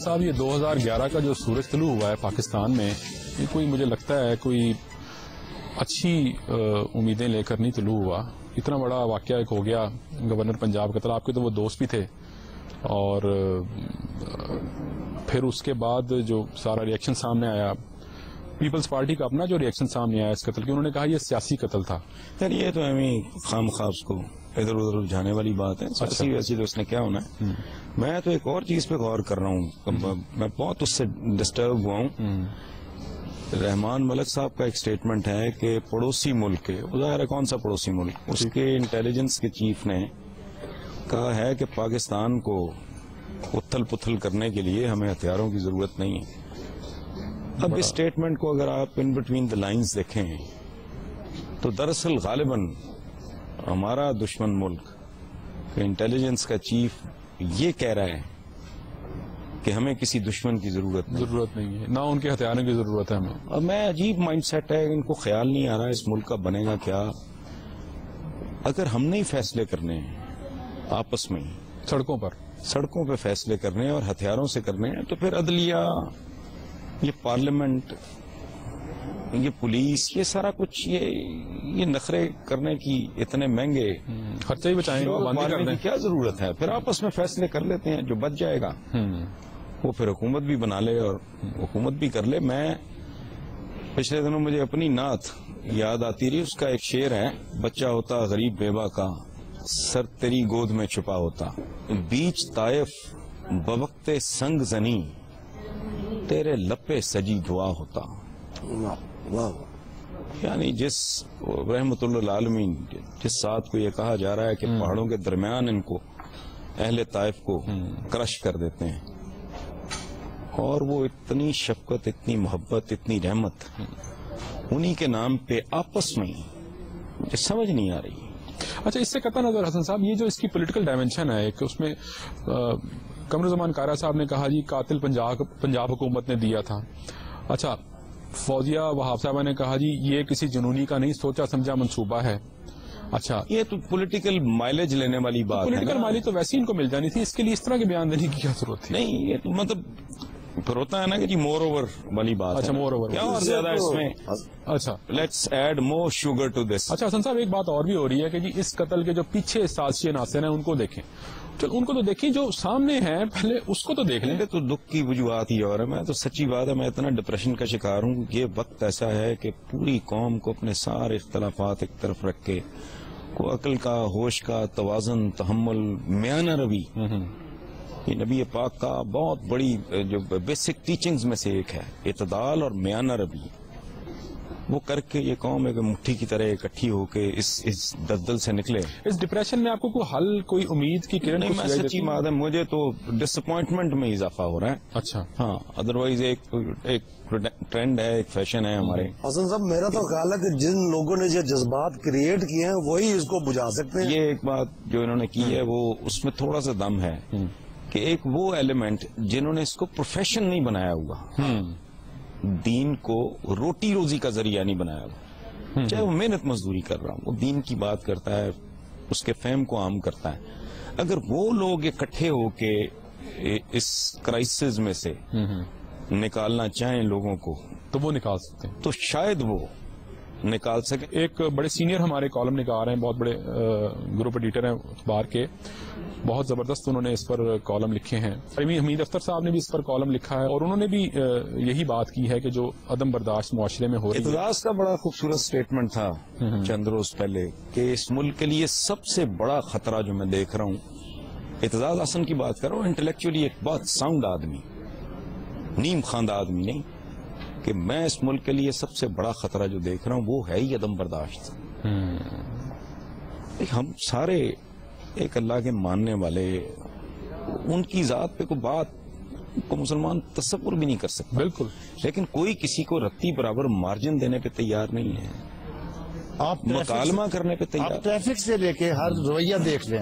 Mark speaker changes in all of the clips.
Speaker 1: صاحب یہ 2011 کا جو سورج طلوع ہوا ہے پاکستان میں، یہ کوئی مجھے لگتا ہے کوئی اچھی امیدیں لے کر نہیں طلوع ہوا. اتنا بڑا واقعہ ایک ہو گیا، گورنر پنجاب قتل، آپ کے تو وہ دوست بھی تھے، اور پھر اس کے بعد جو سارا ری ایکشن سامنے آیا، پیپلز پارٹی کا اپنا جو ری ایکشن سامنے آیا اس قتل کی، انہوں نے کہا یہ سیاسی قتل تھا.
Speaker 2: یار یہ تو ہمیں خام خواب کو ادھر ادھر الجھانے والی بات ہے. سیاسی ویسی تو اس نے کیا ہونا ہے. میں تو ایک اور چیز پہ غور کر رہا ہوں، میں بہت اس سے ڈسٹرب ہوا ہوں. رحمان ملک صاحب کا ایک سٹیٹمنٹ ہے کہ پڑوسی ملک کے، ظاہر ہے کون سا پڑوسی ملک، اس کے انٹیلیجنس کے چیف نے کہا ہے کہ پاکستان کو اتھل پتھل کرنے کے لیے ہمیں ہتھیاروں کی ضرورت نہیں ہے. اب اس سٹیٹمنٹ کو اگر آپ ان بٹوین دا لائنز دیکھیں تو دراصل غالباً ہمارا دشمن ملک انٹیلیجنس کا چیف یہ کہہ رہا ہے کہ ہمیں کسی دشمن کی ضرورت
Speaker 1: نہیں ہے، نہ ان کے ہتھیاروں کی ضرورت ہے ہمیں.
Speaker 2: اب میں عجیب مائنڈ سیٹ ہے، ان کو خیال نہیں آ رہا اس ملک کا بنے گا کیا. اگر ہم نے ہی فیصلے کرنے ہیں آپس میں، سڑکوں پہ فیصلے کرنے ہیں اور ہتھیاروں سے کرنے ہیں، تو پھر عدلیہ، یہ پارلیمنٹ، یہ پولیس، یہ سارا کچھ یہ نخرے کرنے کی اتنے مہنگے
Speaker 1: خرچے ہی بچائیں
Speaker 2: کی کیا ضرورت ہے. پھر آپس میں فیصلے کر لیتے ہیں، جو بچ جائے گا وہ پھر حکومت بھی بنا لے اور حکومت بھی کر لے. میں پچھلے دنوں مجھے اپنی نعت یاد آتی رہی، اس کا ایک شعر ہے، بچہ ہوتا غریب بیوہ کا، سر تیری گود میں چھپا ہوتا، بیچ طائف بوقت سنگ زنی، تیرے لپے سجی دعا ہوتا. یعنی جس رحمت اللہ العالمین جس ساتھ کو یہ کہا جا رہا ہے کہ پہاڑوں کے درمیان ان کو اہل طائف کو کرش کر دیتے ہیں، اور وہ اتنی شفقت، اتنی محبت، اتنی رحمت انہی کے نام پہ آپس میں مجھے سمجھ نہیں آ رہی.
Speaker 1: اچھا، اس سے قطع نظر حسن صاحب، یہ جو اس کی پولیٹیکل ڈائمنشن ہے ایک، اس میں قمر زمان کارا صاحب نے کہا جی قاتل پنجاب حکومت نے دیا تھا. اچھا، فوزیہ وہاب صاحبہ نے کہا جی یہ کسی جنونی کا نہیں سوچا سمجھا منصوبہ ہے. اچھا،
Speaker 2: یہ تو پولیٹیکل مائلیج لینے والی بات ہے.
Speaker 1: پولیٹیکل مائلیج تو ویسے ان کو مل جانی تھی، اس کے لیے اس طرح کے بیان دینے کی کیا ضرورت تھی؟
Speaker 2: نہیں، یہ تو مطلب پھر ہوتا ہے نا کہ جی مور اوور والی بات.
Speaker 1: اچھا، مور اوور
Speaker 2: کیا اور زیادہ اس میں.
Speaker 1: اچھا،
Speaker 2: let's add more sugar to this.
Speaker 1: اچھا حسن صاحب، ایک بات اور بھی ہو رہی ہے کہ جی اس قتل کے جو پیچھے سازشی عناصر ہیں ان کو دیکھیں. چل ان کو تو دیکھیں، جو سامنے ہیں پہلے اس کو تو دیکھ لیں.
Speaker 2: تو دکھ کی وجوہات ہی اور ہے. میں تو سچی بات ہے، میں اتنا ڈپریشن کا شکار ہوں. یہ وقت ایسا ہے کہ پوری قوم کو اپنے سارے اختلافات ایک طرف رکھ کے کو عقل کا، ہوش کا، توازن، تحمل، میانہ روی، یہ نبی پاک کا بہت بڑی جو بیسک ٹیچنگز میں سے ایک ہے، اعتدال اور میانہ روی، وہ کر کے یہ قوم ایک مٹھی کی طرح اکٹھی ہو کے اس دلدل سے نکلے.
Speaker 1: اس ڈپریشن میں آپ کو کوئی حل، کوئی امید کی کرن؟
Speaker 2: نہیں، میں سچی بات ہے، مجھے تو ڈس اپوائنٹمنٹ میں اضافہ ہو رہا ہے.
Speaker 1: اچھا،
Speaker 2: ہاں، ادروائز ایک ٹرینڈ ہے، ایک فیشن ہے ہمارے.
Speaker 3: حسن صاحب، میرا تو خیال ہے کہ جن لوگوں نے یہ جذبات کریٹ کیے ہیں وہی اس کو بجھا سکتے ہیں.
Speaker 2: یہ ایک بات جو انہوں نے کی ہے وہ اس میں تھوڑا سا دم ہے کہ ایک وہ ایلیمنٹ جنہوں نے اس کو پروفیشن نہیں بنایا ہوا، دین کو روٹی روزی کا ذریعہ نہیں بنایا ہوا، چاہے وہ محنت مزدوری کر رہا ہوں، وہ دین کی بات کرتا ہے، اس کے فہم کو عام کرتا ہے. اگر وہ لوگ اکٹھے ہو کے اس کرائسس میں سے نکالنا چاہیں لوگوں کو
Speaker 1: تو وہ نکال سکتے ہیں،
Speaker 2: تو شاید وہ نکال سکیں.
Speaker 1: ایک بڑے سینئر ہمارے کالم نگار ہیں، بہت بڑے گروپ ایڈیٹر ہیں اخبار کے، بہت زبردست انہوں نے اس پر کالم لکھے ہیں. حمید اختر صاحب نے بھی اس پر کالم لکھا ہے، اور انہوں نے بھی یہی بات کی ہے کہ جو عدم برداشت معاشرے میں ہو رہی ہے.
Speaker 2: اعتزاز کا بڑا خوبصورت سٹیٹمنٹ تھا چند روز پہلے کہ اس ملک کے لیے سب سے بڑا خطرہ جو میں دیکھ رہا ہوں، اعتزاز حسن کی بات کر رہا ہوں، انٹلیکچولی ایک بہت ساؤنڈ آدمی، نیم خواندہ آدمی نہیں، کہ میں اس ملک کے لیے سب سے بڑا خطرہ جو دیکھ رہا ہوں وہ ہے ہی عدم برداشت. ہم سارے ایک اللہ کے ماننے والے، ان کی ذات پہ کوئی بات کو مسلمان تصور بھی نہیں کر سکتا.
Speaker 1: بالکل.
Speaker 2: لیکن کوئی کسی کو رتی برابر مارجن دینے پہ تیار نہیں ہے، آپ مکالمہ کرنے پہ تیار.
Speaker 4: آپ ٹریفک سے لے کے ہر رویہ دیکھ لیں.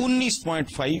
Speaker 2: 19.5,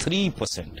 Speaker 2: 3%।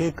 Speaker 5: 1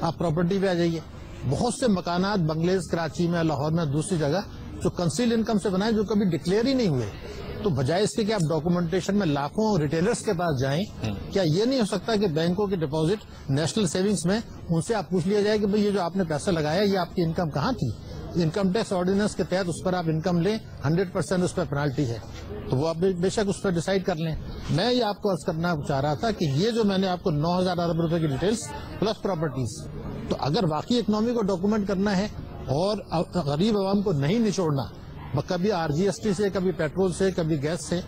Speaker 6: آپ پراپرٹی پہ آ جائیے. بہت سے مکانات بنگلیز کراچی میں, لاہور میں, دوسری جگہ جو کنسیل انکم سے بنائے, جو کبھی ڈکلیئر ہی نہیں ہوئے. تو بجائے اس کے کہ آپ ڈاکومنٹیشن میں لاکھوں ریٹیلرز کے پاس جائیں, کیا یہ نہیں ہو سکتا کہ بینکوں کے ڈپازٹ نیشنل سیونگز میں ان سے آپ پوچھ لیا جائے کہ بھئی یہ جو آپ نے پیسہ لگایا یہ آپ کی انکم کہاں تھی؟ انکم ٹیکس آرڈیننس کے تحت اس پر آپ انکم لیں, 100% اس پر پینالٹی ہے, تو وہ آپ بے شک اس پر ڈیسائیڈ کر لیں. میں یہ آپ کو عرض کرنا چاہ رہا تھا کہ یہ جو میں نے آپ کو 9,000 ارب روپے کی ڈیٹیلز پلس پراپرٹیز, تو اگر واقعی اکنامی کو ڈاکومنٹ کرنا ہے اور غریب عوام کو نہیں نچوڑنا, کبھی RGST سے, کبھی پیٹرول سے, کبھی گیس سے,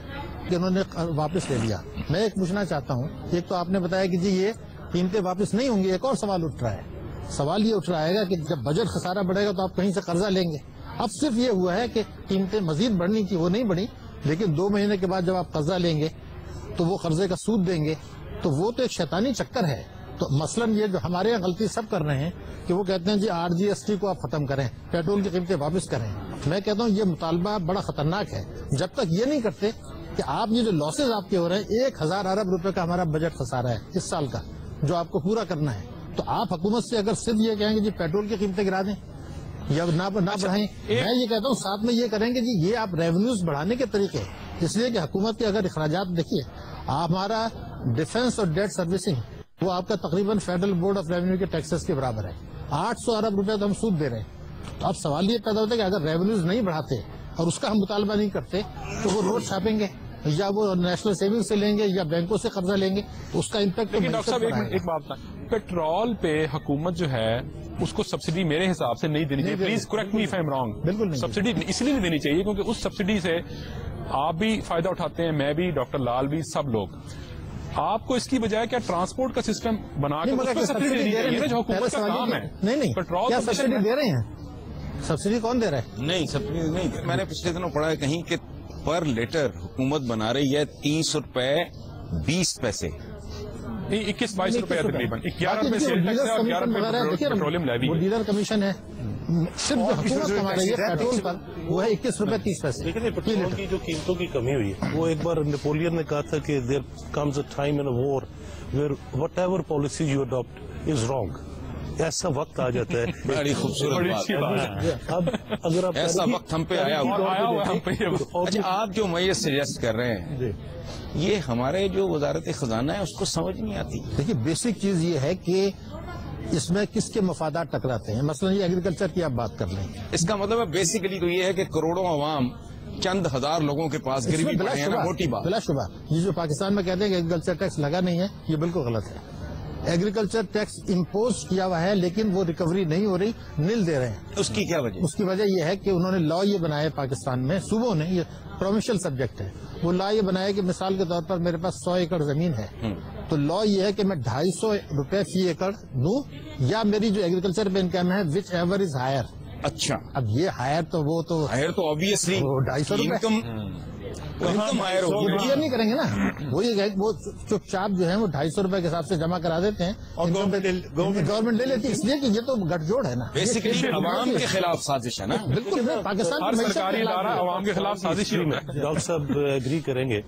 Speaker 6: کہ انہوں نے واپس لے لیا. میں ایک پوچھنا چاہتا ہوں, ایک تو آپ نے بتایا کہ جی یہ قیمتیں واپس نہیں ہوں گی, ایک اور سوال اٹھ رہا ہے. سوال یہ اٹھ رہا ہے کہ جب بجٹ خسارہ بڑھے گا تو آپ کہیں سے قرضہ لیں گے. اب صرف یہ ہوا ہے کہ قیمتیں مزید بڑھنی کی وہ نہیں بڑھی, لیکن 2 مہینے کے بعد جب آپ قرضہ لیں گے تو وہ قرضے کا سود دیں گے, تو وہ تو ایک شیطانی چکر ہے. تو مثلاً یہ جو ہمارے یہاں غلطی سب کر رہے ہیں کہ وہ کہتے ہیں جی RGST کو آپ ختم کریں, پیٹرول کی قیمتیں واپس کریں. میں کہتا ہوں یہ مطالبہ بڑا خطرناک ہے. جب تک یہ نہیں کرتے کہ آپ یہ جو لاسز آپ کے ہو رہے ہیں, 1,000 ارب روپے کا ہمارا بجٹ خسارہ ہے اس سال کا جو آپ کو پورا کرنا ہے, تو آپ حکومت سے اگر صرف یہ کہیں گے جی پیٹرول کی قیمتیں گرا دیں یا نہ بڑھائیں, میں یہ کہتا ہوں ساتھ میں یہ کریں گے جی یہ آپ ریونیوز بڑھانے کے طریقے, اس لیے کہ حکومت کے اگر اخراجات دیکھیے, ہمارا ڈیفنس اور ڈیٹ سروسنگ وہ آپ کا تقریباً فیڈرل بورڈ آف ریونیو کے ٹیکسز کے برابر ہے. 800 ارب روپے تو ہم سود دے رہے ہیں. تو اب سوال یہ پیدا ہوتا ہے کہ اگر ریونیوز نہیں بڑھاتے اور اس کا ہم مطالبہ نہیں کرتے تو وہ نوٹ چھاپیں گے یا وہ نیشنل سیونگ سے لیں گے یا بینکوں سے قرضہ لیں گے, اس کا امپیکٹ.
Speaker 1: لیکن ڈاکٹر صاحب ایک بات بتائیں, پیٹرول پہ حکومت جو ہے اس کو سبسڈی میرے حساب سے نہیں دینی چاہیے. Please correct me if I am wrong.
Speaker 6: بالکل
Speaker 1: سبسڈی اس لیے نہیں دینی چاہیے کیونکہ اس سبسڈی سے آپ بھی فائدہ اٹھاتے ہیں, میں بھی, ڈاکٹر لال بھی, سب لوگ. آپ کو اس کی بجائے کیا ٹرانسپورٹ کا سسٹم بنا کے سبسڈی دینی چاہیے جو حکومت کا کام ہے.
Speaker 6: نہیں
Speaker 1: پیٹرول
Speaker 6: کیا سبسڈی دے رہے ہیں؟ سبسڈی کون دے رہا ہے؟
Speaker 2: نہیں سبسڈی نہیں. میں نے پچھلے دنوں پڑھا ہے کہیں کہ پر لیٹر حکومت بنا رہی ہے 300 روپے 20 پیسے.
Speaker 1: 21-22 روپے تقریباً 11 روپے سیل ٹیکس ہے اور 11 روپے پیٹرولیم لیوی.
Speaker 6: وہ ڈیلر کمیشن ہے, صرف جو حکومت کما رہی ہے پیٹرول پر وہ ہے 21 روپے 30 پیسے.
Speaker 5: لیکن پیٹرول کی جو قیمتوں کی کمی ہوئی ہے, وہ ایک بار نیپولین نے کہا تھا کہ there comes a time in a war where whatever policy you adopt is wrong. ایسا وقت آ جاتا ہے.
Speaker 2: بڑی خوبصورت بات.
Speaker 5: اب اگر آپ
Speaker 2: ایسا وقت ہم پہ آیا ہوا. اچھا آپ جو میں یہ سجیسٹ کر رہے ہیں یہ ہمارے جو وزارت خزانہ ہے اس کو سمجھ نہیں آتی.
Speaker 6: دیکھیے بیسک چیز یہ ہے کہ اس میں کس کے مفادات ٹکراتے ہیں. مثلا یہ ایگریکلچر کی آپ بات کر لیں,
Speaker 2: اس کا مطلب ہے بیسیکلی تو یہ ہے کہ کروڑوں عوام چند ہزار لوگوں کے پاس گروی پڑے ہیں. موٹی بات
Speaker 6: بلا شبہ یہ جو پاکستان میں کہتے ہیں کہ ایگریکلچر ٹیکس لگا نہیں ہے, یہ بالکل غلط ہے. ایگریکلچر ٹیکس امپوز کیا ہوا ہے لیکن وہ ریکوری نہیں ہو رہی, نل دے رہے ہیں.
Speaker 2: اس کی کیا وجہ؟
Speaker 6: اس کی وجہ یہ ہے کہ انہوں نے لا یہ بنایا پاکستان میں, صوبوں نے, یہ پروونشل سبجیکٹ ہے, وہ لا یہ بنایا کہ مثال کے طور پر میرے پاس 100 ایکڑ زمین ہے تو لا یہ ہے کہ میں 250 روپے فی ایکڑ دوں, یا میری جو ایگریکلچر پہ انکم ہے وچ ایور از ہائر.
Speaker 2: اچھا
Speaker 6: اب یہ ہائر تو وہ تو
Speaker 2: ہائر تو آبویسلی
Speaker 6: 250 روپے
Speaker 2: انکم ہائر ہوگی.
Speaker 6: کلیئر نہیں کریں گے نا, وہ چپ چاپ جو ہے وہ 250 روپے کے حساب سے جمع کرا دیتے ہیں اور گورنمنٹ لے لیتی ہے, اس لیے کہ یہ تو گٹھ جوڑ ہے نا.
Speaker 2: بیسیکلی عوام کے خلاف سازش ہے نا.
Speaker 6: بالکل پاکستان
Speaker 1: ہر سرکاری ادارہ عوام کے خلاف سازش ہی ہوتا ہے.
Speaker 5: ڈاکٹر صاحب ایگری کریں گے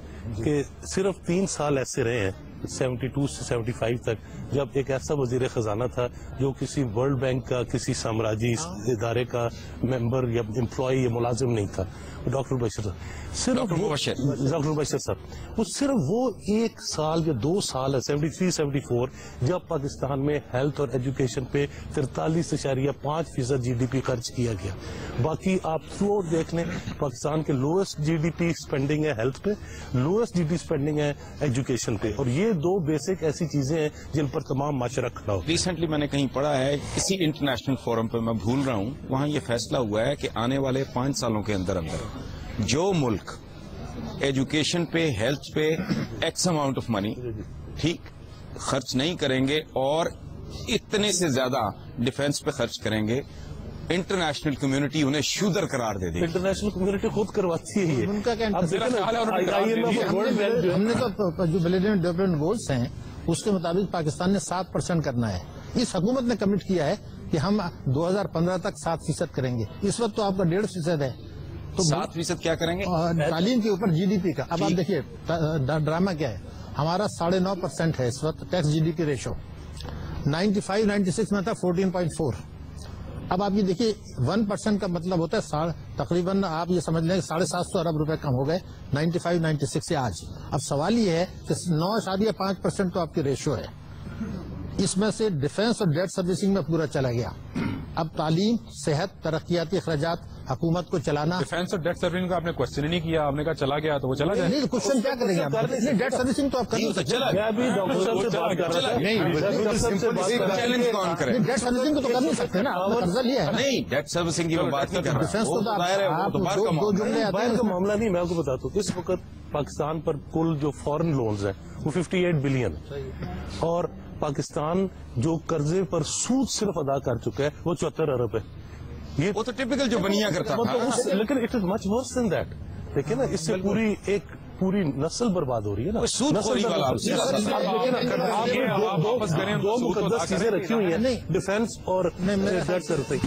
Speaker 5: کہ صرف 3 سال ایسے رہے ہیں 72 سے 75 تک جب ایک ایسا وزیر خزانہ تھا جو کسی ورلڈ بینک کا کسی سامراجی ادارے کا ممبر یا امپلائی یا ملازم نہیں تھا, ڈاکٹر بشیر صاحب. صرف ڈاکٹر بشیر صاحب وہ صرف وہ 1 سال یا 2 سال ہے 73-74 جب پاکستان میں ہیلتھ اور ایجوکیشن پہ 43.5% GDP خرچ کیا گیا. باقی آپ تھرو آؤٹ دیکھ لیں پاکستان کے لوئسٹ GDP اسپینڈنگ ہے ہیلتھ پہ, لوئسٹ GDP اسپینڈنگ ہے ایجوکیشن پہ, اور یہ 2 بیسک ایسی چیزیں ہیں جن پر تمام معاشرہ کھڑا ہو.
Speaker 2: ریسنٹلی میں نے کہیں پڑھا ہے کسی انٹرنیشنل فورم پہ, میں بھول رہا ہوں, وہاں یہ فیصلہ ہوا ہے کہ آنے والے 5 سالوں کے اندر جو ملک ایجوکیشن پہ ہیلتھ پہ ایکس اماؤنٹ آف منی ٹھیک خرچ نہیں کریں گے اور اتنے سے زیادہ ڈیفنس پہ خرچ کریں گے, انٹرنیشنل کمیونٹی انہیں شودر قرار دے دے.
Speaker 5: انٹرنیشنل کمیونٹی خود کرواتی ہے یہ.
Speaker 6: ان کا کیا
Speaker 5: ہم
Speaker 6: نے تو جو ملینیم ڈیولپمنٹ گولز ہیں اس کے مطابق پاکستان نے 7% کرنا ہے. اس حکومت نے کمٹ کیا ہے کہ ہم 2015 تک 7% کریں گے. اس وقت تو آپ کا 1.5% ہے, تو
Speaker 2: 7% کیا کریں گے
Speaker 6: تعلیم کے اوپر GDP کا. اب آپ دیکھیے ڈرامہ کیا ہے, ہمارا 9.5% ہے اس وقت ٹیکس GDP ریشو, 95, 96 میں تھا 14.4. اب آپ یہ دیکھیے 1% کا مطلب ہوتا ہے تقریباً آپ یہ سمجھ لیں 750 ارب روپے کم ہو گئے 95, 96 سے آج. اب سوال یہ ہے کہ 9.5% تو آپ کی ریشو ہے. اس میں سے ڈیفنس اور ڈیٹ سروسنگ میں پورا چلا گیا. اب تعلیم، صحت، ترقیاتی اخراجات حکومت کو چلانا.
Speaker 1: ڈیفینس اور ڈیٹ سروسنگ کا آپ نے کوشچن ہی نہیں کیا، آپ نے کہا چلا گیا تو وہ چلا جائے.
Speaker 6: نہیں کوشچن کیا کریں گے آپ؟ نہیں ڈیٹ سروسنگ تو آپ کر نہیں سکتے.
Speaker 5: میں ابھی ڈاکٹر صاحب سے بات کر رہا تھا.
Speaker 6: ڈیٹ سروسنگ کو تو کر نہیں سکتے نا، آپ نے قرضہ لیا ہے.
Speaker 2: نہیں ڈیٹ سروسنگ کی بات نہیں کر
Speaker 6: ڈیفنس کو
Speaker 2: رہا.
Speaker 6: تو آپ دو جملے آتے
Speaker 5: باہر
Speaker 6: ہیں.
Speaker 5: کا معاملہ نہیں، میں آپ کو بتاتا ہوں. اس وقت پاکستان پر کل جو فورن لونز ہیں وہ 58 بلین، اور پاکستان جو قرضے پر سود صرف ادا کر چکا ہے وہ 74 ارب ہے. یہ
Speaker 2: وہ تو ٹپیکل جو بنیا کرتا تھا.
Speaker 5: لیکن it is much verse then that. دیکھیں نا، اس سے پوری نسل برباد ہو رہی ہے نا.
Speaker 2: سود خوری والا
Speaker 5: دو مقدس چیزیں رکھی ہوئی ہیں، ڈیفینس اور ڈیٹ سروسنگ.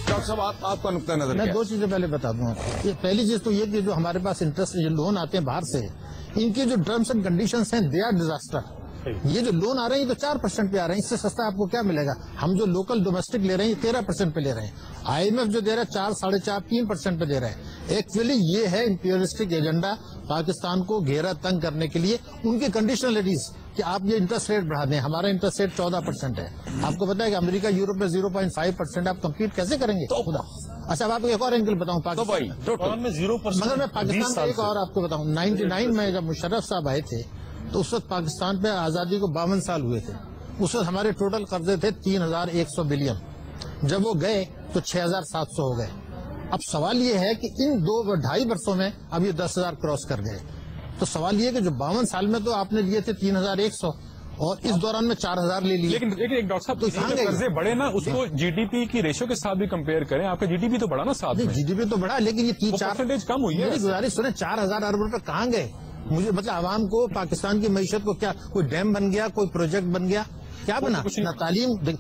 Speaker 2: ڈاکٹر صاحب آپ کا نقطہ نظر
Speaker 6: میں
Speaker 2: کیا ہے؟
Speaker 6: 2 چیزیں پہلے بتا دوں. پہلی چیز تو یہ کہ جو ہمارے پاس انٹرسٹ جو لون آتے ہیں باہر سے، ان کی جو ٹرمز اینڈ کنڈیشنز ہیں دے آر ڈیزاسٹر. یہ جو لون آ رہے ہیں یہ تو 4% پہ آ رہے ہیں. اس سے سستا آپ کو کیا ملے گا؟ ہم جو لوکل ڈومیسٹک لے رہے ہیں یہ 13% پہ لے رہے ہیں. IMF جو دے رہا ہے 4, 4.5, 3% پہ دے رہا ہے. ایکچولی یہ ہے امپیریلسٹک ایجنڈا پاکستان کو گھیرا تنگ کرنے کے لیے. ان کی کنڈیشنلٹیز کہ آپ یہ انٹرسٹ ریٹ بڑھا دیں. ہمارا انٹرسٹ ریٹ 14% ہے. آپ کو پتا ہے کہ امریکہ یورپ میں 0.5%. آپ کمپیٹ کیسے کریں گے خدا؟ اچھا اب آپ کو ایک اور اینگل بتاؤں پاکستان
Speaker 5: میں 0%.
Speaker 6: مگر میں پاکستان کا ایک اور آپ کو بتاؤں. 99 میں جب مشرف صاحب آئے تھے تو اس وقت پاکستان پہ آزادی کو 52 سال ہوئے تھے. اس وقت ہمارے ٹوٹل قرضے تھے 3100 بلین. جب وہ گئے تو 6700 ہو گئے. اب سوال یہ ہے کہ ان 2.5 برسوں میں اب یہ 10,000 کراس کر گئے. تو سوال یہ ہے کہ جو 52 سال میں تو آپ نے لیے تھے 3100 اور اس دوران میں 4000 لے لیے.
Speaker 1: لیکن ایک ڈاکٹر صاحب جو قرضے بڑھے نا اس کو جی ڈی پی کی ریشو کے ساتھ بھی کمپیئر کریں. آپ کا جی ڈی پی تو بڑھا نا ساتھ میں.
Speaker 6: جی ڈی پی تو بڑھا لیکن یہ
Speaker 1: 3-4% کم ہوئی ہے.
Speaker 6: میری گزارش سنیں 4000 ارب روپے کہاں گئے؟ مجھے مطلب عوام کو پاکستان کی معیشت کو کیا کوئی ڈیم بن گیا، کوئی پروجیکٹ بن گیا؟ کیا بنا؟ نہ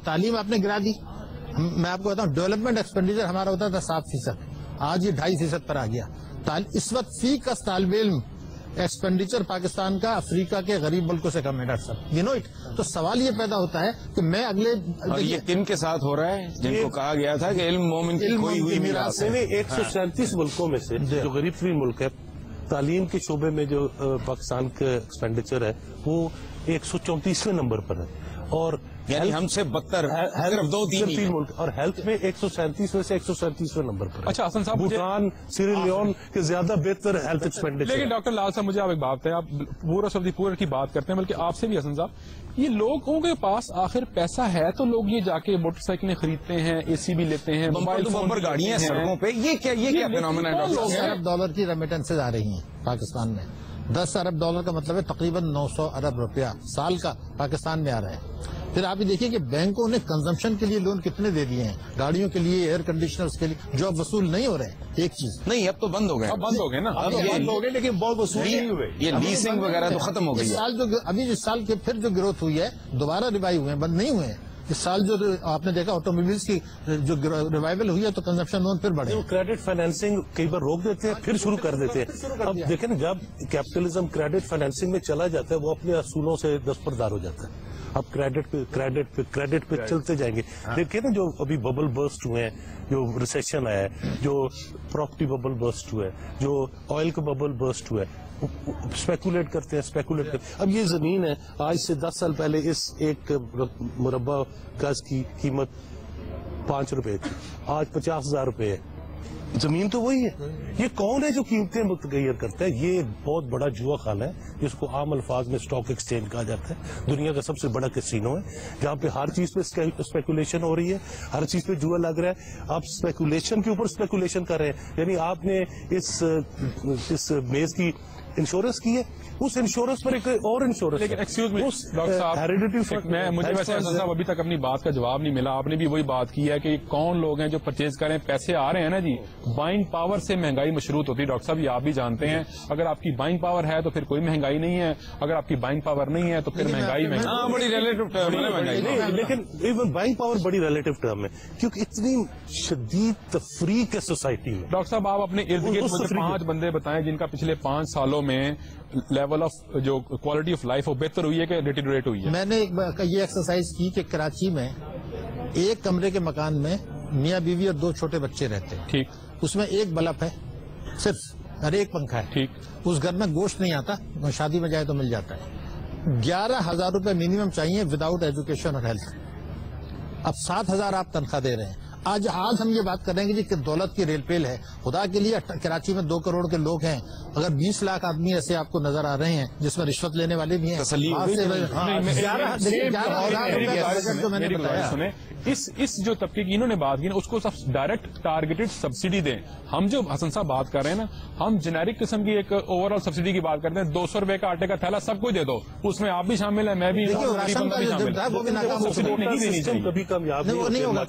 Speaker 6: تعلیم آپ نے گرا دی. میں آپ کو بتاؤں ڈیولپمنٹ ایکسپینڈیچر ہمارا ہوتا تھا 7%، آج یہ 2.5% پر آ گیا. اس وقت فی کس طالب علم ایکسپینڈیچر پاکستان کا افریقہ کے غریب ملکوں سے کم ہے. ڈاکٹر صاحب یو نو اٹ. تو سوال یہ پیدا ہوتا ہے کہ میں اگلے
Speaker 2: یہ کن کے ساتھ ہو رہا ہے جن کو کہا گیا تھا کہ علم مومن کی کھوئی ہوئی میراث ہے.
Speaker 5: 137 ملکوں میں سے جو غریب ترین ملک ہے، تعلیم کے شعبے میں جو پاکستان کا ایکسپینڈیچر ہے وہ 134ویں نمبر پر ہے، اور
Speaker 2: یعنی ہم سے بدتر صرف 2-3
Speaker 5: ملک، اور ہیلتھ میں 137 میں سے 137ویں نمبر پر ہے.
Speaker 1: اچھا حسن صاحب
Speaker 5: بھوٹان، سیری لیون کے زیادہ بہتر ہیلتھ ایکسپینڈیچر.
Speaker 1: لیکن ڈاکٹر لال صاحب مجھے آپ ایک بات بتائیں. آپ پورا سب پورا کی بات کرتے ہیں، بلکہ آپ سے بھی حسن صاحب یہ لوگوں کے پاس آخر پیسہ ہے تو لوگ یہ جا کے موٹر سائیکلیں خریدتے ہیں، اے سی بھی لیتے ہیں، موبائل فون پر
Speaker 2: گاڑیاں سڑکوں پہ. یہ کیا فینومینا ہے؟
Speaker 6: 10 ارب ڈالر کی ریمیٹنسز آ رہی ہیں پاکستان میں. 10 ارب ڈالر کا مطلب ہے تقریباً 900 ارب روپیہ سال کا پاکستان میں آ رہا ہے. پھر آپ یہ دیکھیے کہ بینکوں نے کنزمپشن کے لیے لون کتنے دے دیے ہیں، گاڑیوں کے لیے، ایئر کنڈیشنرز کے لیے، جو اب وصول نہیں ہو رہے. ایک چیز
Speaker 2: نہیں اب تو بند ہو گئے.
Speaker 1: اب بند ہو گئے نا.
Speaker 5: بند ہو گئے لیکن بہت وصول نہیں ہوئے.
Speaker 2: یہ لیسنگ وغیرہ تو ختم ہو گئی
Speaker 6: اس
Speaker 2: ہے.
Speaker 6: سال اس سال کے پھر جو گروتھ ہوئی ہے دوبارہ ریوائیو ہوئے ہیں، بند نہیں ہوئے ہیں. اس سال جو آپ نے دیکھا آٹو موبائلز کی جو ریوائول ہوئی ہے تو کنزمپشن لون پھر بڑھے.
Speaker 5: کریڈٹ فائنینسنگ کئی بار روک دیتے ہیں پھر شروع کر دیتے ہیں. اب دیکھیں نا، جب کیپٹلزم کریڈٹ فائنینسنگ میں چلا جاتا ہے وہ اپنے اصولوں سے دستبردار ہو جاتا ہے. اب کریڈٹ پہ چلتے جائیں گے. دیکھیں نا جو ابھی ببل برسٹ ہوئے ہیں، جو ریسیشن آیا ہے، جو پراپرٹی ببل برسٹ ہوا ہے، جو آئل کا ببل برسٹ ہوا ہے، اسپیکولیٹ کرتے ہیں. اب یہ زمین ہے، آج سے 10 سال پہلے اس ایک مربع گز کی قیمت 5 روپے تھی، آج 50,000 روپے ہے. زمین تو وہی ہے. یہ کون ہے جو قیمتیں متغیر کرتا ہے؟ یہ بہت بڑا جوا خانہ ہے جس کو عام الفاظ میں اسٹاک ایکسچینج کہا جاتا ہے. دنیا کا سب سے بڑا کسینو ہے جہاں پہ ہر چیز پہ اسپیکولیشن ہو رہی ہے، ہر چیز پہ جوا لگ رہا ہے. آپ اسپیکولیشن کے اوپر اسپیکولیشن کر رہے ہیں. یعنی آپ نے اس میز کی انشورنس کی ہے، اس انشورنس پر ایک اور انشورنس.
Speaker 1: لیکن ایکسکیوز می ڈاکٹر صاحب، مجھے ویسے حسن صاحب ابھی تک اپنی بات کا جواب نہیں ملا. آپ نے بھی وہی بات کی ہے کہ کون لوگ ہیں جو پرچیز کر رہے ہیں، پیسے آ رہے ہیں نا جی، بائنگ پاور سے مہنگائی مشروط ہوتی ہے. ڈاکٹر صاحب یہ آپ بھی جانتے ہیں, اگر آپ کی بائنگ پاور ہے تو پھر کوئی مہنگائی نہیں ہے, اگر آپ کی بائنگ پاور نہیں ہے تو پھر مہنگائی
Speaker 2: بڑی ریلیٹو ٹرم ہے مہنگائی.
Speaker 5: لیکن ایون بائنگ پاور بڑی ریلیٹو ٹرم ہے کیونکہ اتنی شدید تفریق ہے سوسائٹی میں.
Speaker 1: ڈاکٹر صاحب آپ اپنے ارد گرد مجھے 5 بندے بتائیں جن کا پچھلے 5 سالوں میں لیول آف جو کوالٹی آف لائف وہ بہتر ہوئی ہے کہ ڈیٹیریٹ ہوئی ہے.
Speaker 6: میں نے یہ ایکسرسائز کی کہ کراچی میں ایک کمرے کے مکان میں میاں بیوی اور 2 چھوٹے بچے رہتے ہیں.
Speaker 1: ٹھیک.
Speaker 6: اس میں ایک بلب ہے صرف اور ایک پنکھا ہے.
Speaker 1: ٹھیک.
Speaker 6: اس گھر میں گوشت نہیں آتا, شادی میں جائے تو مل جاتا ہے. 11,000 روپے منیمم چاہیے وداؤٹ ایجوکیشن اور ہیلتھ. اب 7,000 آپ تنخواہ دے رہے ہیں. آج ہم یہ بات کریں گے جی کہ دولت کی ریل پیل ہے. خدا کے لیے کراچی میں 2 کروڑ کے لوگ ہیں, اگر 20 لاکھ آدمی ایسے آپ کو نظر آ رہے ہیں جس میں رشوت لینے والے بھی ہیں. میں نے بتایا
Speaker 1: اس جو طبقے کی انہوں نے بات کی نا اس کو ڈائریکٹ ٹارگیٹڈ سبسڈی دیں. ہم جو حسن صاحب بات کر رہے ہیں نا, ہم جنیرک قسم کی ایک اوور آل سبسڈی کی بات کرتے ہیں. 200 روپے کا آٹے کا تھیلا سب کو دے دو, اس میں آپ بھی شامل ہیں, میں بھی
Speaker 5: کبھی کامیاب
Speaker 6: نہیں ہوگا.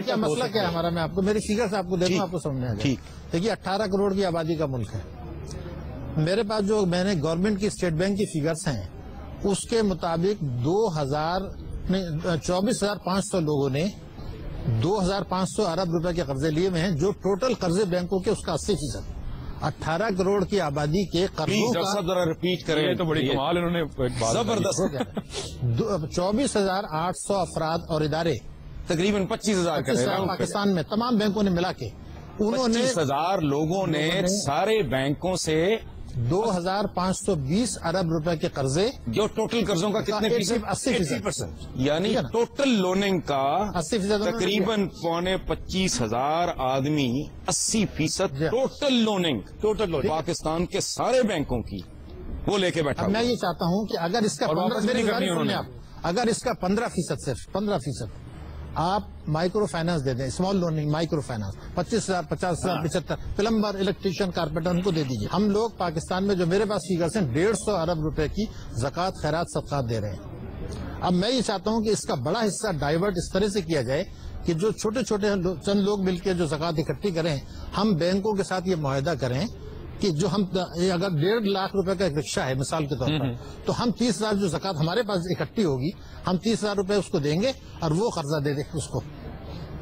Speaker 6: کیا مسئلہ کیا ہے ہمارا, میں آپ کو میری فیگر سے آپ کو دیکھوں, آپ کو سمجھ میں آ جائے. دیکھیے 18 کروڑ کی آبادی کا ملک ہے. میرے پاس جو میں نے گورنمنٹ کی اسٹیٹ بینک کی فیگرز ہیں اس کے مطابق 24,500 لوگوں نے 2,500 ارب روپے کے قرضے لیے ہوئے ہیں, جو ٹوٹل قرضے بینکوں کے اس کا 80%. 18 کروڑ کی آبادی کے قرضوں کا
Speaker 2: ذرا ریپیٹ کریں.
Speaker 1: تو بڑی کمال انہوں نے
Speaker 2: زبردست.
Speaker 6: 24,800 افراد اور ادارے
Speaker 2: تقریباً 25,000
Speaker 6: پاکستان میں تمام بینکوں نے ملا کے انہوں نے
Speaker 2: 25,000 لوگوں نے سارے بینکوں سے
Speaker 6: 2,520 ارب روپے کے قرضے,
Speaker 2: جو ٹوٹل قرضوں کا کتنے فیصد؟
Speaker 6: 80%.
Speaker 2: یعنی ٹوٹل لوننگ کا
Speaker 6: 80%
Speaker 2: تقریباً 25,000 آدمی 80% ٹوٹل لوننگ پاکستان کے سارے بینکوں کی وہ لے کے بیٹھا.
Speaker 6: میں یہ چاہتا ہوں کہ اگر اس کا 15% صرف 15% آپ مائکرو فائنانس دے دیں, small loaning micro finance 25,000 50,000 75 plumber electrician carpenter ان کو دے دیجیے. ہم لوگ پاکستان میں جو میرے پاس فیگرز ہیں 150 ارب روپے کی زکوٰۃ خیرات صدقات دے رہے ہیں. اب میں یہ چاہتا ہوں کہ اس کا بڑا حصہ ڈائیورٹ اس طرح سے کیا جائے کہ جو چھوٹے چھوٹے چند لوگ مل کے جو زکوٰۃ اکٹھی کریں, ہم بینکوں کے ساتھ یہ معاہدہ کریں کہ جو ہم اگر 1.5 لاکھ روپے کا ایک رکشہ ہے مثال کے طور پر, تو ہم 30,000 جو زکوٰۃ ہمارے پاس اکٹھی ہوگی ہم 30,000 روپے اس کو دیں گے اور وہ قرضہ دے دیں اس کو.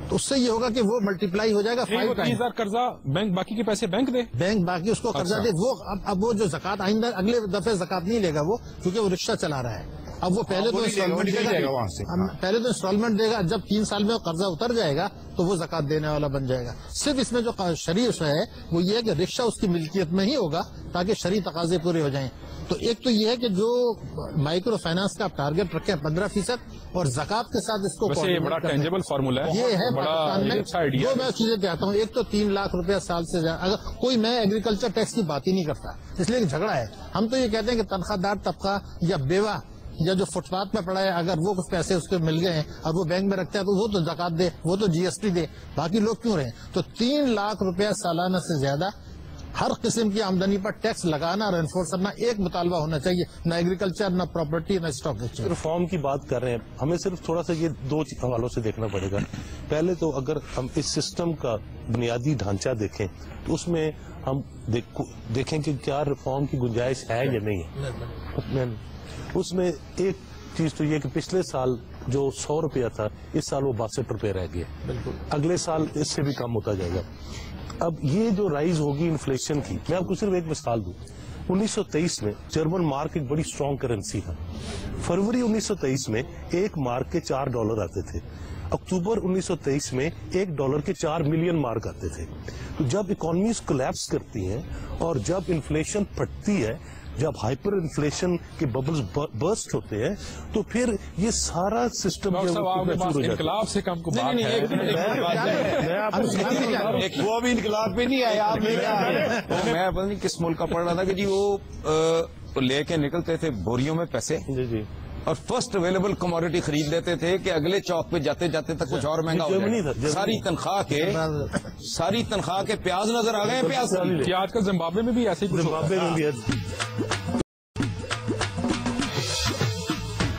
Speaker 6: تو اس سے یہ ہوگا کہ وہ ملٹیپلائی ہو جائے گا 5 ٹائم.
Speaker 1: 30,000 قرضہ بینک, باقی کے پیسے بینک دے,
Speaker 6: بینک باقی اس کو قرضہ دے. وہ اب وہ جو زکوٰۃ آئندہ اگلے دفعہ زکوٰۃ نہیں لے گا وہ, کیونکہ وہ رکشہ چلا رہا ہے. اب وہ پہلے تو انسٹالمنٹ دے گا, جب 3 سال میں قرضہ اتر جائے گا تو وہ زکوٰۃ دینے والا بن جائے گا. صرف اس میں جو شرعی ہے وہ یہ ہے کہ رکشہ اس کی ملکیت میں ہی ہوگا تاکہ شرعی تقاضے پورے ہو جائیں. تو ایک تو یہ ہے کہ جو مائکرو فائنانس کا آپ ٹارگیٹ رکھیں 15% اور زکوٰۃ کے ساتھ اس کو
Speaker 1: یہ بڑا ٹینجیبل فارمولا ہے,
Speaker 6: یہ ہے
Speaker 1: پاکستان میں
Speaker 6: جو میں چیزیں چاہتا ہوں. ایک تو 3 لاکھ روپیہ سال سے زیادہ, اگر کوئی میں ایگریکلچر ٹیکس کی بات ہی نہیں کرتا, اس لیے جھگڑا ہے. ہم تو یہ کہتے ہیں کہ تنخواہ دار طبقہ یا بیوہ یا جو فٹ پاتھ پہ پڑا ہے اگر وہ کچھ پیسے اس کے مل گئے ہیں اور وہ بینک میں رکھتا ہے تو وہ تو زکوٰۃ دے, وہ تو GST دے, باقی لوگ کیوں رہے. تو 3 لاکھ روپیہ سالانہ سے زیادہ ہر قسم کی آمدنی پر ٹیکس لگانا اور انفورس کرنا ایک مطالبہ ہونا چاہیے, نہ ایگریکلچر نہ پراپرٹی نہ اسٹاک ایکسچینج.
Speaker 5: ریفارم کی بات کر رہے ہیں, ہمیں صرف تھوڑا سا یہ 2 حوالوں سے دیکھنا پڑے گا. پہلے تو اگر ہم اس سسٹم کا بنیادی ڈھانچہ دیکھیں تو اس میں ہم دیکھیں کہ کیا ریفارم کی گنجائش ہے یا نہیں ہے. اس میں ایک چیز تو یہ کہ پچھلے سال جو 100 روپیہ تھا اس سال وہ 62 روپے رہ گیا, اگلے سال اس سے بھی کم ہوتا جائے گا. اب یہ جو رائز ہوگی انفلیشن کی, میں آپ کو صرف ایک مثال دوں. 1923 میں جرمن مارک ایک بڑی اسٹرانگ کرنسی تھا. فروری 1923 میں ایک مارک کے $4 آتے تھے. اکتوبر 1923 میں $1 کے 4 ملین مارک آتے تھے. تو جب اکانومیز کولیپس کرتی ہیں اور جب انفلیشن پھٹتی ہے, جب ہائپر انفلیشن کے ببلز برسٹ ہوتے ہیں تو پھر یہ سارا سسٹم
Speaker 1: انقلاب سے کم کو بات ہے.
Speaker 2: وہ ابھی انقلاب پہ نہیں آیا. میں پتہ نہیں کس ملک کا پڑھ رہا تھا کہ جی وہ لے کے نکلتے تھے بوریوں میں پیسے اور فرسٹ اویلیبل کموڈٹی خرید لیتے تھے کہ اگلے چوک پہ جاتے جاتے تک کچھ اور مہنگا ہو جائے. ساری تنخواہ کے پیاز نظر آ گئے.
Speaker 1: کیا آج کل زمبابوے میں بھی ایسے ہی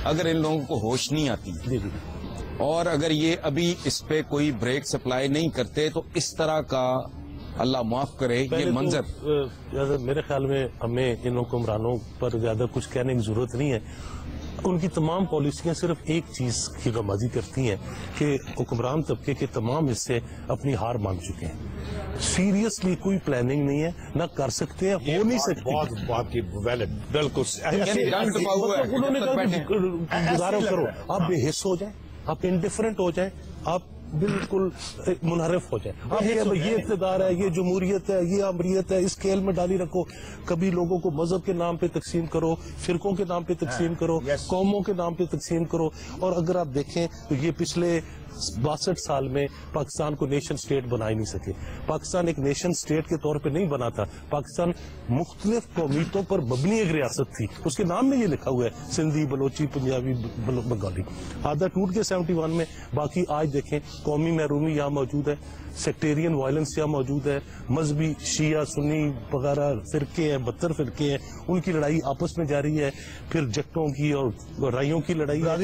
Speaker 2: اگر ان لوگوں کو ہوش نہیں آتی اور اگر یہ ابھی اس پہ کوئی بریک سپلائی نہیں کرتے تو اس طرح کا اللہ معاف کرے یہ منظر
Speaker 5: میرے خیال میں ہمیں ان حکمرانوں پر زیادہ کچھ کہنے کی ضرورت نہیں ہے. ان کی تمام پالیسیاں صرف ایک چیز کی غمازی کرتی ہیں کہ حکمران طبقے کے تمام حصے اپنی ہار مان چکے ہیں. سیریسلی کوئی پلاننگ نہیں ہے, نہ کر سکتے ہیں, ہو نہیں سکتی.
Speaker 4: بات کی ویلڈ بالکل
Speaker 5: انہوں نے کہا گزارا کرو, آپ بے حس ہو جائیں, آپ انڈیفرنٹ ہو جائیں, آپ بالکل منحرف ہو جائے. آپ یہ اقتدار ہے, یہ جمہوریت ہے, یہ امریت ہے, اس کھیل میں ڈالی رکھو. کبھی لوگوں کو مذہب کے نام پہ تقسیم کرو, فرقوں کے نام پہ تقسیم کرو, قوموں کے نام پہ تقسیم کرو. اور اگر آپ دیکھیں تو یہ پچھلے 62 سال میں پاکستان کو نیشن سٹیٹ بنا ہی نہیں سکے. پاکستان ایک نیشن سٹیٹ کے طور پہ نہیں بنا تھا. پاکستان مختلف قومیتوں پر مبنی ایک ریاست تھی. اس کے نام میں یہ لکھا ہوا ہے سندھی, بلوچی, پنجابی, بنگالی. آدھا ٹوٹ کے 71 میں. باقی آج دیکھیں قومی محرومی یہاں موجود ہے, سیکٹیرین وائلنس یہاں موجود ہے, مذہبی شیعہ سنی وغیرہ فرقے ہیں, 72 فرقے ہیں, ان کی لڑائی آپس میں جاری ہے. پھر جٹوں کی اور رائیوں کی لڑائی ہے.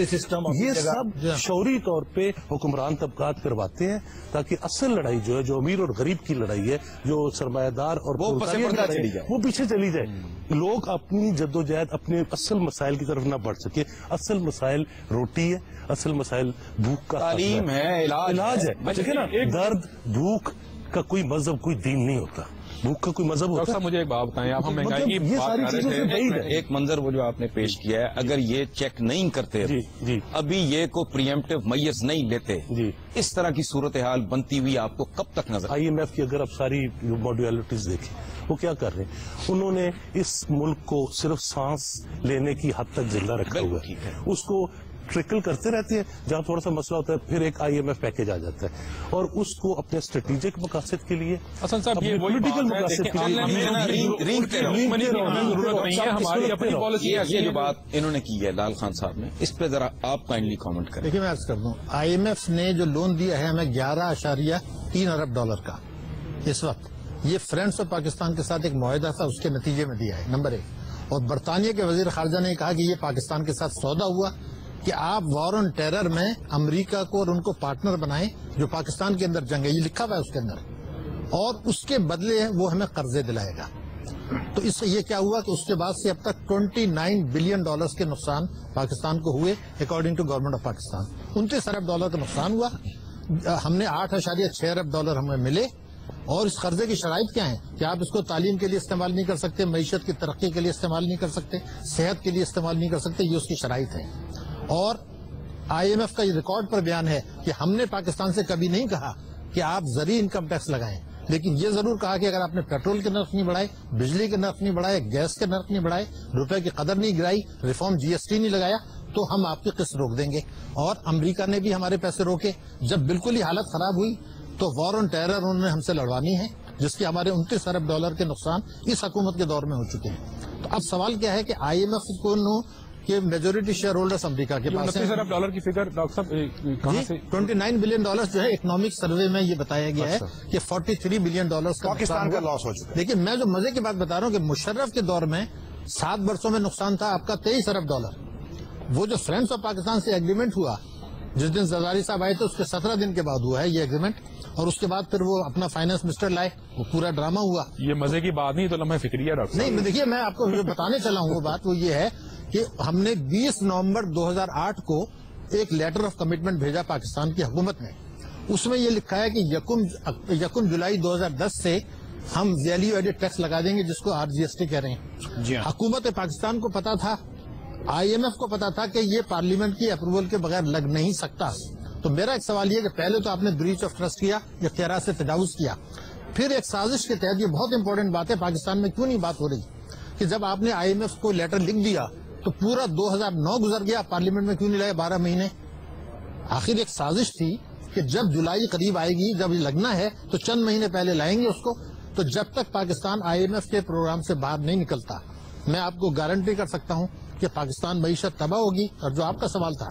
Speaker 5: یہ سب شعوری طور پہ حکمران طبقات کرواتے ہیں تاکہ اصل لڑائی جو ہے, جو امیر اور غریب کی لڑائی ہے, جو سرمایہ دار اور وہ پیچھے چلی جائے. لوگ اپنی جدوجہد اپنے اصل مسائل کی طرف نہ بڑھ سکے. اصل مسائل روٹی ہے, اصل مسائل بھوک کا
Speaker 2: تعلیم ہے,
Speaker 5: علاج ہے. ٹھیک ہے نا, درد بھوک کا کوئی مذہب کوئی دین نہیں ہوتا. بھوک کا کوئی مذہب ہوتا ہے.
Speaker 1: مجھے ایک بات بتائیں, آپ ہم مہنگائی کی بات کر رہے تھے.
Speaker 2: ایک منظر وہ جو آپ نے پیش کیا ہے, اگر یہ چیک نہیں کرتے ابھی یہ کو پریمپٹیو میئرز نہیں لیتے, اس طرح کی صورتحال بنتی ہوئی آپ کو کب تک نظر؟
Speaker 5: IMF کی اگر آپ ساری ماڈیولٹیز دیکھیں, وہ کیا کر رہے ہیں, انہوں نے اس ملک کو صرف سانس لینے کی حد تک زندہ رکھا ہوا ہے. اس کو ٹرکل کرتے رہتے ہیں, جہاں تھوڑا سا مسئلہ ہوتا ہے پھر ایک IMF پیکج آ جاتا ہے, اور اس کو اپنے اسٹریٹجک مقاصد کے لیے,
Speaker 1: حسن صاحب, یہ پولیٹیکل مقاصد کے لیے
Speaker 4: یہ
Speaker 2: جو بات انہوں نے کی ہے لال خان صاحب نے, اس پہ ذرا آپ کائنڈلی کامنٹ کریں.
Speaker 6: دیکھیے میں عرض کر دوں, IMF نے جو لون دیا ہے ہمیں $11.3 ارب کا اس وقت, یہ فرینڈس آف پاکستان کے ساتھ ایک معاہدہ تھا, اس کے نتیجے میں دیا ہے. نمبر 1. اور برطانیہ کے وزیر خارجہ نے کہا کہ یہ پاکستان کے ساتھ سودا ہوا کہ آپ وار آن ٹیرر میں امریکہ کو اور ان کو پارٹنر بنائیں جو پاکستان کے اندر جنگ ہے, یہ لکھا ہوا ہے اس کے اندر, اور اس کے بدلے وہ ہمیں قرضے دلائے گا. تو اس سے یہ کیا ہوا کہ اس کے بعد سے اب تک $29 بلین کے نقصان پاکستان کو ہوئے according to government of Pakistan. $29 ارب کا نقصان ہوا. ہم نے $8.6 ارب ہمیں ملے. اور اس قرضے کی شرائط کیا ہیں کہ آپ اس کو تعلیم کے لیے استعمال نہیں کر سکتے, معیشت کی ترقی کے لیے استعمال نہیں کر سکتے, صحت کے لیے استعمال نہیں کر سکتے, یہ اس کی شرائط ہیں. اور IMF کا یہ ریکارڈ پر بیان ہے کہ ہم نے پاکستان سے کبھی نہیں کہا کہ آپ زرعی انکم ٹیکس لگائیں, لیکن یہ ضرور کہا کہ اگر آپ نے پیٹرول کے نرخ نہیں بڑھائے, بجلی کے نرخ نہیں بڑھائے, گیس کے نرخ نہیں بڑھائے, روپے کی قدر نہیں گرائی, ریفارم GST نہیں لگایا, تو ہم آپ کی قسط روک دیں گے. اور امریکہ نے بھی ہمارے پیسے روکے. جب بالکل ہی حالت خراب ہوئی تو وار آن ٹیرر انہوں نے ہم سے لڑوانی ہے, جس کے ہمارے $29 ارب کے نقصان اس حکومت کے دور میں ہو چکے ہیں. تو اب سوال کیا ہے کہ IMF کو کہ میجورٹی شیئر ہولڈرز امریکہ کے پاس ہیں.
Speaker 1: $29 ارب کی فگر ڈاکٹر صاحب کہاں سے؟
Speaker 6: $29 بلین جو ہے اکنامک سروے میں یہ بتایا گیا ہے کہ $43 بلین کا
Speaker 4: پاکستان کا لاس ہو چکا ہے.
Speaker 6: لیکن میں جو مزے کی بات بتا رہا ہوں کہ مشرف کے دور میں 7 برسوں میں نقصان تھا آپ کا $23 ارب. وہ جو فرینڈس آف پاکستان سے ایگریمنٹ ہوا, جس دن زرداری صاحب آئے تھے اس کے 17 دن کے بعد ہوا ہے یہ ایگریمنٹ, اور اس کے بعد پھر وہ اپنا فائنانس منسٹر لائے, وہ پورا ڈرامہ ہوا.
Speaker 1: یہ مزے کی بات نہیں تو لمحہ فکریہ ڈاکٹر صاحب.
Speaker 6: نہیں دیکھیے میں آپ کو جو بتانے چلا ہوں وہ بات وہ یہ ہے کہ ہم نے 20 نومبر 2008 کو ایک لیٹر آف کمٹمنٹ بھیجا پاکستان کی حکومت نے. اس میں یہ لکھا ہے کہ 1 جولائی 2010 سے ہم ویلیو ایڈڈ ٹیکس لگا دیں گے, جس کو RGST کہہ رہے ہیں. حکومت پاکستان کو پتا تھا, IMF کو پتا تھا کہ یہ پارلیمنٹ کی اپروول کے بغیر لگ نہیں سکتا. تو میرا ایک سوال یہ کہ پہلے تو آپ نے بریچ آف ٹرسٹ کیا, اختیارات سے تجاوز کیا, پھر ایک سازش کے تحت, یہ بہت امپورٹنٹ بات ہے, پاکستان میں کیوں نہیں بات ہو رہی کہ جب آپ نے IMF کو لیٹر لکھ دیا تو پورا 2009 گزر گیا, پارلیمنٹ میں کیوں نہیں لائے 12 مہینے؟ آخر ایک سازش تھی کہ جب جولائی قریب آئے گی, جب یہ لگنا ہے تو چند مہینے پہلے لائیں گے اس کو. تو جب تک پاکستان IMF کے پروگرام سے باہر نہیں نکلتا, میں آپ کو گارنٹی کر سکتا ہوں کہ پاکستان معیشت تباہ ہوگی. اور جو آپ کا سوال تھا,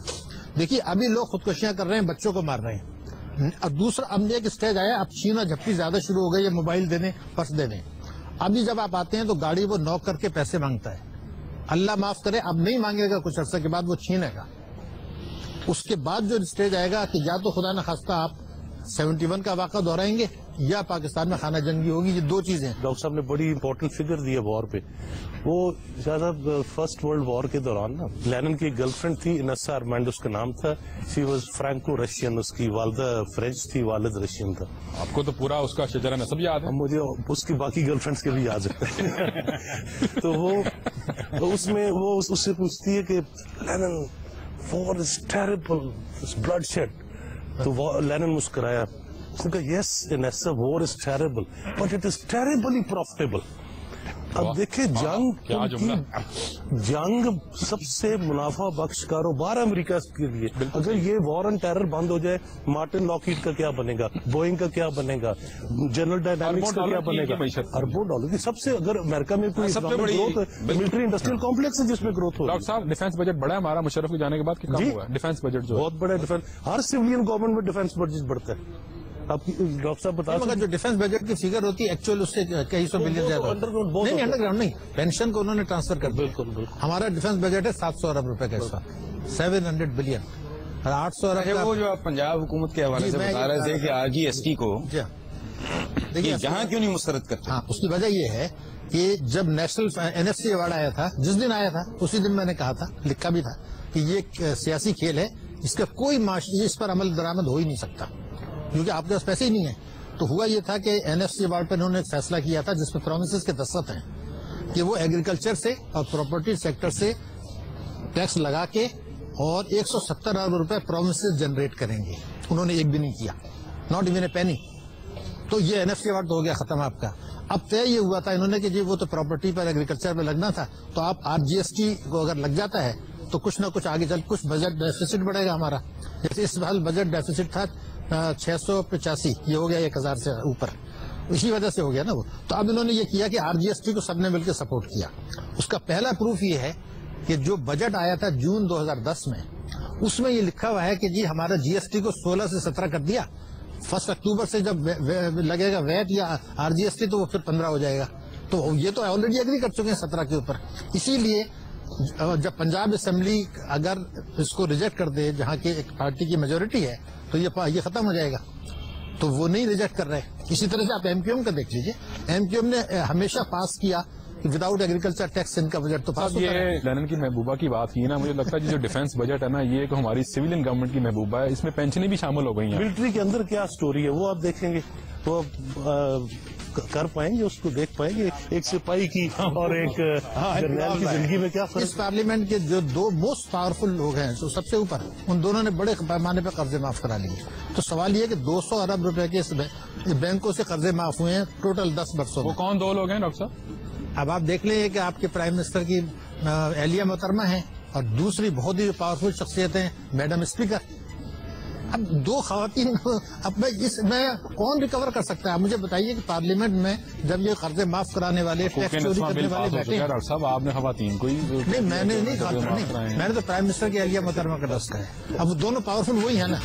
Speaker 6: دیکھیے ابھی لوگ خودکشیاں کر رہے ہیں, بچوں کو مار رہے ہیں. اب دوسرا اب ایک اسٹیج آیا, اب چھینا جھپٹی زیادہ شروع ہو گئی, یہ موبائل دینے, پرس دینے. ابھی جب آپ آتے ہیں تو گاڑی وہ نوک کر کے پیسے مانگتا ہے. اللہ معاف کرے اب نہیں مانگے گا, کچھ عرصے کے بعد وہ چھینے گا. اس کے بعد جو اسٹیج آئے گا کہ یا تو خدا نخواستہ آپ 71 کا واقعہ دہرائیں گے یا پاکستان میں خانہ جنگی ہوگی. یہ دو چیزیں.
Speaker 5: ڈاکٹر صاحب نے بڑی امپورٹنٹ فگر دی ہے وار پہ. وہ شاید صاحب فرسٹ ورلڈ وار کے دوران نا لینن کی گرل فرینڈ تھی انیسا ارمینڈ اس کا نام تھا. She was Franco Russian. اس کی والدہ فرینچ تھی, والد رشین تھا.
Speaker 1: آپ کو تو پورا اس کا شجرہ نسب یاد ہے.
Speaker 5: مجھے اس کی باقی گرل فرینڈس کے بھی یاد ہے. تو وہ اس میں وہ اس سے پوچھتی ہے کہ Lenin war is terrible, blood shed. تو لینن مسکرایا, اس نے کہا yes Inessa war is terrible but it is terribly profitable. اب دیکھیں جنگ سب سے منافع بخش کاروبار امریکہ کے لیے. اگر یہ وار اینڈ ٹیرر بند ہو جائے, مارٹن لاکہیڈ کا کیا بنے گا, بوئنگ کا کیا بنے گا, جنرل ڈائنامکس کا کیا بنے گا, اربوں ڈالر کی سب سے. اگر امریکہ میں کوئی ملٹری انڈسٹریل کمپلیکس ہے جس میں گروتھ ہو.
Speaker 1: ڈاکٹر صاحب ڈیفینس بجٹ بڑا ہے ہمارا مشرف کے جانے کے بعد, کم ہوا ہے ڈیفینس بجٹ جو
Speaker 5: بہت بڑا ڈیفینس. ہر سویلین گورنمنٹ میں ڈیفینس بجٹ بڑھتا ہے. آپ ڈاکٹر صاحب بتا
Speaker 6: مگر جو ڈیفینس بجٹ کی فگر ہوتی ہے ایکچوئل اس سے کئی سو بلین زیادہ. انڈر گراؤنڈ نہیں, پینشن کو انہوں نے ٹرانسفر کر دیا. بالکل. ہمارا ڈیفینس بجٹ ہے 700 ارب روپے کا اس وقت, 700 بلین. اور 800 ارب.
Speaker 2: وہ جو آپ پنجاب حکومت کے حوالے سے بتا رہے تھے کہ RGST کو دیکھیے جہاں کیوں نہیں مسترد کرتے.
Speaker 6: ہاں, اس کی وجہ یہ ہے کہ جب نیشنل NFC ایوارڈ آیا تھا, جس دن آیا تھا اسی دن میں نے کہا تھا, لکھا بھی تھا کہ یہ ایک سیاسی کھیل ہے, اس کا کوئی معاشی اس پر عمل درآمد ہو ہی نہیں سکتا کیونکہ آپ کے پاس پیسے ہی نہیں ہیں. تو ہوا یہ تھا کہ NFC ایوارڈ پر انہوں نے ایک فیصلہ کیا تھا جس میں پرومسز کے دستخط ہیں کہ وہ ایگریکلچر سے اور پراپرٹی سیکٹر سے ٹیکس لگا کے اور 170 ارب روپے پرومسز جنریٹ کریں گے. انہوں نے ایک بھی نہیں کیا, ناٹ ایون اے پینی. تو یہ NFC ایوارڈ تو ہو گیا ختم آپ کا. اب طے یہ ہوا تھا انہوں نے کہ جی وہ تو پراپرٹی پر ایگریکلچر میں لگنا تھا, تو آپ RGST کو اگر لگ جاتا ہے تو کچھ نہ کچھ آگے چل کچھ بجٹ ڈیفیسٹ بڑھے گا ہمارا. جیسے اس سال بجٹ ڈیفیسٹ تھا 685, یہ ہو گیا 1000 سے اوپر, اسی وجہ سے ہو گیا نا وہ. تو اب انہوں نے یہ کیا کہ RGST کو سب نے مل کے سپورٹ کیا. اس کا پہلا پروف یہ ہے کہ جو بجٹ آیا تھا جون 2010 میں, اس میں یہ لکھا ہوا ہے کہ جی ہمارا GST کو 16 سے 17 کر دیا. 1 اکتوبر سے جب لگے گا ویٹ یا RGST تو وہ پھر 15 ہو جائے گا. تو یہ تو آلریڈی ایگری کر چکے ہیں 17 کے اوپر. اسی لیے جب پنجاب اسمبلی اگر اس کو ریجیکٹ کر دے, جہاں کی ایک پارٹی کی میجورٹی ہے, تو یہ ختم ہو جائے گا. تو وہ نہیں ریجیکٹ کر رہے. اسی طرح سے آپ MQM کا دیکھ لیجئے, MQM نے ہمیشہ پاس کیا کہ وداؤٹ ایگریکلچر ٹیکس ان کا بجٹ تو پاس ہوتا ہے.
Speaker 1: یہ لینن کی محبوبہ کی بات کی نا, مجھے لگتا ہے جو ڈیفینس بجٹ ہے نا, یہ ایک ہماری سویلین گورنمنٹ کی محبوبہ ہے. اس میں پینشنیں بھی شامل ہو گئی ہیں.
Speaker 5: ملٹری کے اندر کیا سٹوری ہے وہ آپ دیکھیں گے تو کر پائیں گے, اس کو دیکھ پائیں گے ایک سپاہی کی اور ایک جرنیل کی زندگی میں کیا فرق.
Speaker 6: اس پارلیمنٹ کے جو دو موسٹ پاورفل لوگ ہیں جو سب سے اوپر, ان دونوں نے بڑے پیمانے پہ قرضے معاف کرا لیے. تو سوال یہ کہ 200 ارب روپے کے بینکوں سے قرضے معاف ہوئے ہیں ٹوٹل 10 برسوں.
Speaker 1: وہ کون دو لوگ ہیں ڈاکٹر صاحب؟
Speaker 6: اب آپ دیکھ لیں کہ آپ کے پرائم منسٹر کی اہلیہ محترمہ ہیں, اور دوسری بہت ہی پاورفل شخصیت ہیں میڈم اسپیکر. اب دو خواتین, اب میں کون ریکور کر سکتا ہے؟ مجھے بتائیے کہ پارلیمنٹ میں جب یہ قرضے معاف کرانے والے, ٹیکس چوری کرنے والے بیٹھے ہیں.
Speaker 1: ڈاکٹر صاحب آپ نے خواتین کو
Speaker 6: نہیں, میں نے نہیں, میں نے تو پرائم منسٹر کی اہلیہ محترمہ کا دس کا ہے. اب دونوں پاورفل وہی ہے نا.